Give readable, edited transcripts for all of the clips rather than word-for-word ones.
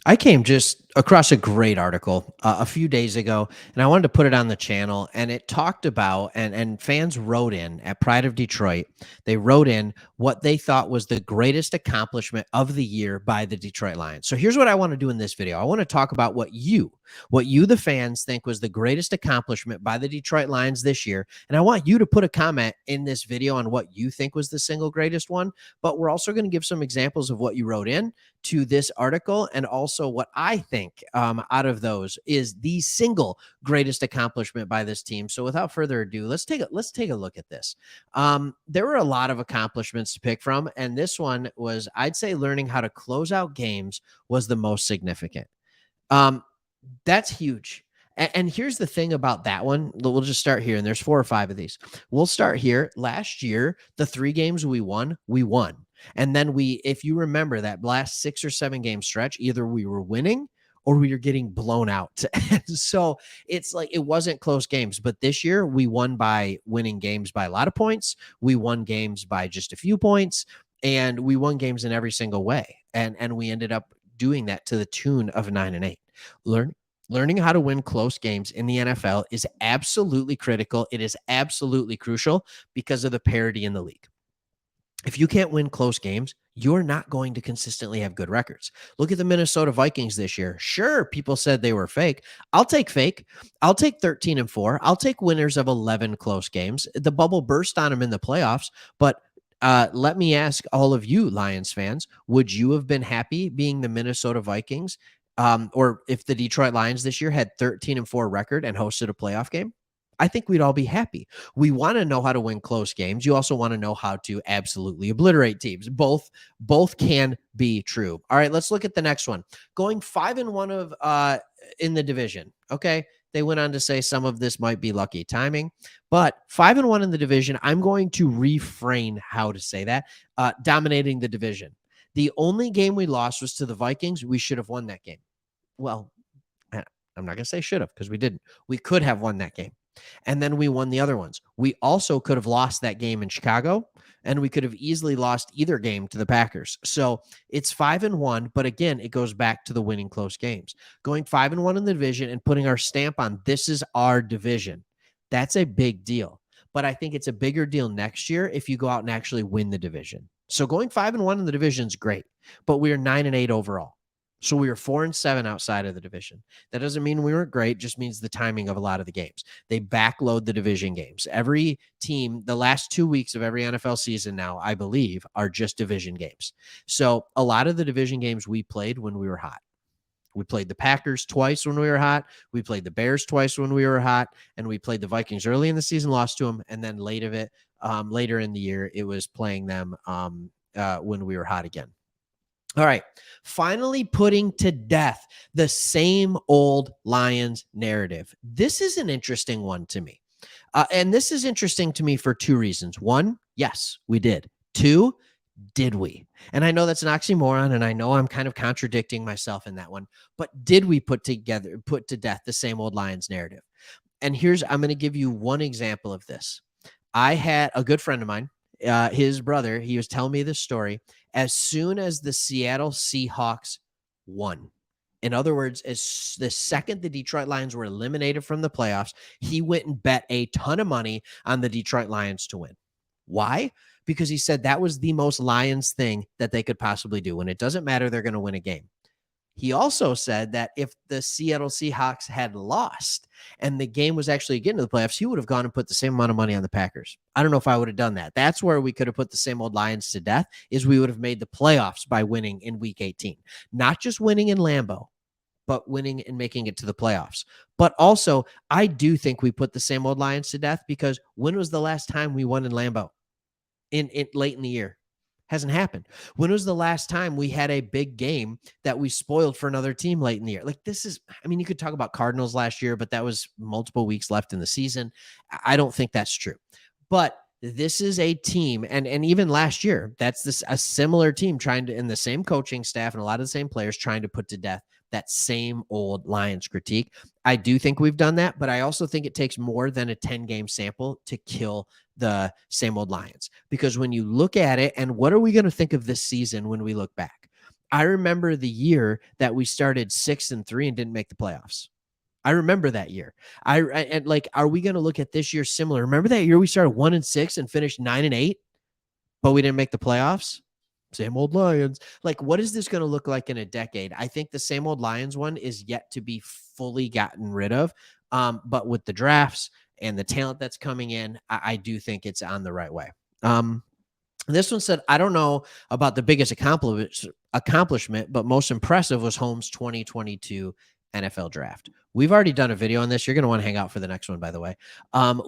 I came just across a great article a few days ago, and I wanted to put it on the channel. And it talked about, and fans wrote in at Pride of Detroit. They wrote in what they thought was the greatest accomplishment of the year by the Detroit Lions. So here's what I want to do in this video. I want to talk about what you, the fans, think was the greatest accomplishment by the Detroit Lions this year. And I want you to put a comment in this video on what you think was the single greatest one. But we're also going to give some examples of what you wrote in to this article, and also what I think out of those is the single greatest accomplishment by this team. So without further ado, let's take a look at this. There were a lot of accomplishments to pick from, and this one was, I'd say, learning how to close out games was the most significant. Um, that's huge. And here's the thing about that one. We'll just start here, and there's 4 or 5 of these. We'll start here. Last year, the 3 games we won, we won. And then if you remember that last 6 or 7 game stretch, either we were winning or we were getting blown out. And so it's like it wasn't close games. But this year, we won by winning games by a lot of points. We won games by just a few points, and we won games in every single way. And we ended up doing that to the tune of 9-8. Learning how to win close games in the NFL is absolutely critical. It is absolutely crucial because of the parity in the league. If you can't win close games, you're not going to consistently have good records. Look at the Minnesota Vikings this year. Sure, people said they were fake. I'll take fake. I'll take 13-4. I'll take winners of 11 close games. The bubble burst on them in the playoffs, but let me ask all of you Lions fans, would you have been happy being the Minnesota Vikings? Or if the Detroit Lions this year had 13-4 record and hosted a playoff game? I think we'd all be happy. We want to know how to win close games. You also want to know how to absolutely obliterate teams. Both can be true. All right, let's look at the next one. Going 5-1 in the division. Okay. They went on to say some of this might be lucky timing, but 5-1 in the division. I'm going to refrain how to say that. Dominating the division. The only game we lost was to the Vikings. We should have won that game. Well, I'm not going to say should have, because we didn't. We could have won that game. And then we won the other ones. We also could have lost that game in Chicago, and we could have easily lost either game to the Packers. So it's 5-1, but again, it goes back to the winning close games. Going 5-1 in the division and putting our stamp on this is our division. That's a big deal. But I think it's a bigger deal next year if you go out and actually win the division. So going 5-1 in the division is great, but we are 9-8 overall. So we were 4-7 outside of the division. That doesn't mean we weren't great, just means the timing of a lot of the games. They backload the division games. Every team, the last 2 weeks of every NFL season now, I believe, are just division games. So a lot of the division games we played when we were hot. We played the Packers twice when we were hot. We played the Bears twice when we were hot. And we played the Vikings early in the season, lost to them. And then later in the year, it was playing them when we were hot again. All right. Finally, putting to death the same old Lions narrative. This is an interesting one to me. And this is interesting to me for 2 reasons. One, yes, we did. 2, did we? And I know that's an oxymoron, and I know I'm kind of contradicting myself in that one, but did we put to death the same old Lions narrative? And I'm going to give you one example of this. I had a good friend of mine, his brother, he was telling me this story. As soon as the Seattle Seahawks won, in other words, as the second the Detroit Lions were eliminated from the playoffs, he went and bet a ton of money on the Detroit Lions to win. Why? Because he said that was the most Lions thing that they could possibly do. When it doesn't matter, they're going to win a game. He also said that if the Seattle Seahawks had lost and the game was actually getting to the playoffs, he would have gone and put the same amount of money on the Packers. I don't know if I would have done that. That's where we could have put the same old Lions to death, is we would have made the playoffs by winning in week 18. Not just winning in Lambeau, but winning and making it to the playoffs. But also, I do think we put the same old Lions to death, because when was the last time we won in Lambeau? In late in the year. Hasn't happened. When was the last time we had a big game that we spoiled for another team late in the year? Like, you could talk about Cardinals last year, but that was multiple weeks left in the season. I don't think that's true. But this is a team, and even last year, a similar team and the same coaching staff and a lot of the same players trying to put to death that same old Lions critique. I do think we've done that, but I also think it takes more than a 10-game sample to kill the same old Lions. Because when you look at it, and what are we going to think of this season when we look back? I remember the year that we started 6-3 and didn't make the playoffs. I remember that year. And like, are we going to look at this year similar? Remember that year we started 1-6 and finished 9-8, but we didn't make the playoffs? Same old Lions. Like, what is this going to look like in a decade? I think the same old Lions one is yet to be fully gotten rid of. But with the drafts and the talent that's coming in, I do think it's on the right way. This one said, I don't know about the biggest accomplishment, but most impressive was Holmes' 2022 NFL draft. We've already done a video on this. You're going to want to hang out for the next one, by the way.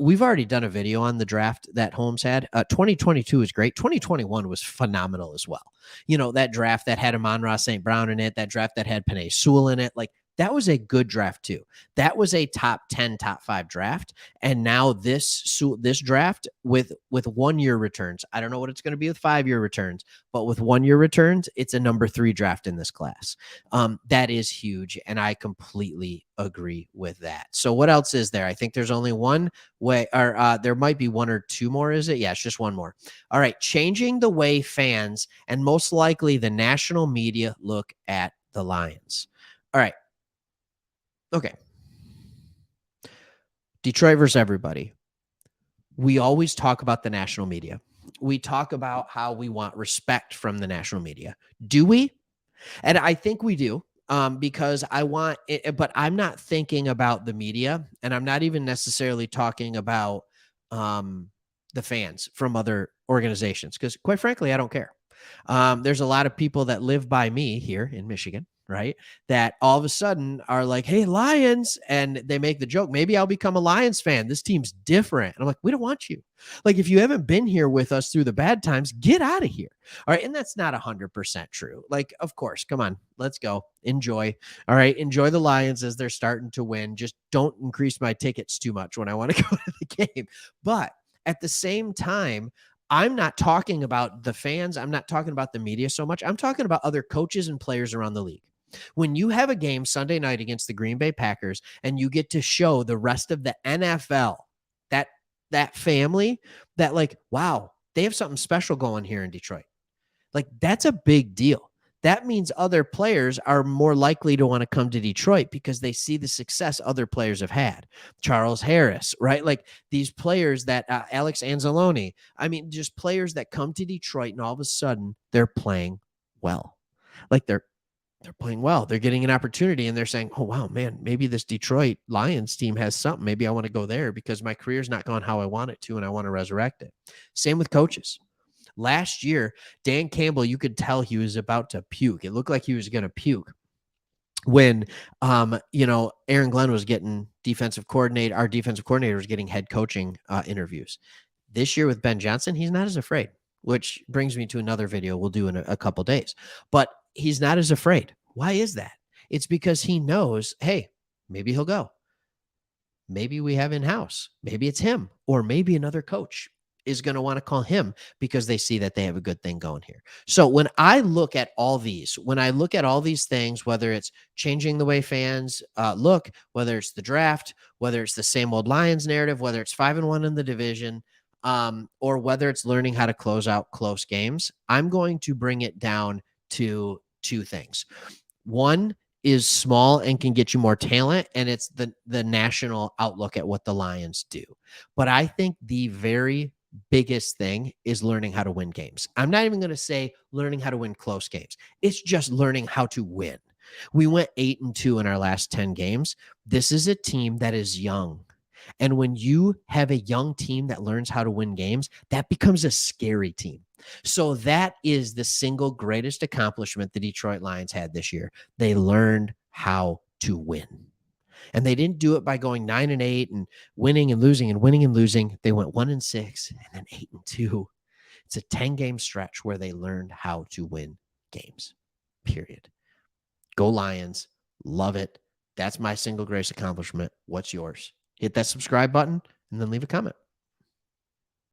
We've already done a video on the draft that Holmes had. 2022 was great. 2021 was phenomenal as well. You know, that draft that had Amon-Ra St. Brown in it, that draft that had Penei Sewell in it, like, that was a good draft too. That was a top 10, top 5 draft. And now this draft with 1 year returns. I don't know what it's going to be with 5-year returns, but with 1 year returns, it's a number 3 draft in this class. That is huge. And I completely agree with that. So what else is there? I think there's only one way, or there might be 1 or 2 more. Is it? Yeah, it's just one more. All right. Changing the way fans and most likely the national media look at the Lions. All right. Okay. Detroit versus everybody. We always talk about the national media. We talk about how we want respect from the national media. Do we? And I think we do, because I want it, but I'm not thinking about the media, and I'm not even necessarily talking about the fans from other organizations, because quite frankly, I don't care. There's a lot of people that live by me here in Michigan, right? That all of a sudden are like, hey, Lions. And they make the joke, maybe I'll become a Lions fan. This team's different. And I'm like, we don't want you. Like, if you haven't been here with us through the bad times, get out of here. All right. And that's not 100% true. Like, of course, come on, let's go. Enjoy. All right. Enjoy the Lions as they're starting to win. Just don't increase my tickets too much when I want to go to the game. But at the same time, I'm not talking about the fans. I'm not talking about the media so much. I'm talking about other coaches and players around the league. When you have a game Sunday night against the Green Bay Packers and you get to show the rest of the NFL that family that, like, wow, they have something special going here in Detroit. Like, that's a big deal. That means other players are more likely to want to come to Detroit because they see the success other players have had. Charles Harris, right? Like, these players that Alex Anzalone, I mean, just players that come to Detroit and all of a sudden they're playing well. Like, they're playing well. They're getting an opportunity and they're saying, oh, wow, man, maybe this Detroit Lions team has something. Maybe I want to go there because my career's not gone how I want it to, and I want to resurrect it. Same with coaches. Last year, Dan Campbell, you could tell he was about to puke. It looked like he was going to puke when, Aaron Glenn was getting our defensive coordinator was getting head coaching interviews. This year with Ben Johnson, he's not as afraid, which brings me to another video we'll do in a couple days. But he's not as afraid. Why is that? It's because he knows, hey, maybe he'll go. Maybe we have in-house. Maybe it's him, or maybe another coach is going to want to call him because they see that they have a good thing going here. So when I look at all these things, whether it's changing the way fans look, whether it's the draft, whether it's the same old Lions narrative, whether it's 5-1 in the division, or whether it's learning how to close out close games, I'm going to bring it down to 2 things. One is small and can get you more talent, and it's the national outlook at what the Lions do. But I think the very biggest thing is learning how to win games. I'm not even going to say learning how to win close games. It's just learning how to win. We went 8-2 in our last 10 games. This is a team that is young. And when you have a young team that learns how to win games, that becomes a scary team. So that is the single greatest accomplishment the Detroit Lions had this year. They learned how to win. And they didn't do it by going 9-8 and winning and losing and winning and losing. They went 1-6 and then 8-2. It's a 10-game stretch where they learned how to win games, period. Go Lions. Love it. That's my single greatest accomplishment. What's yours? Hit that subscribe button and then leave a comment.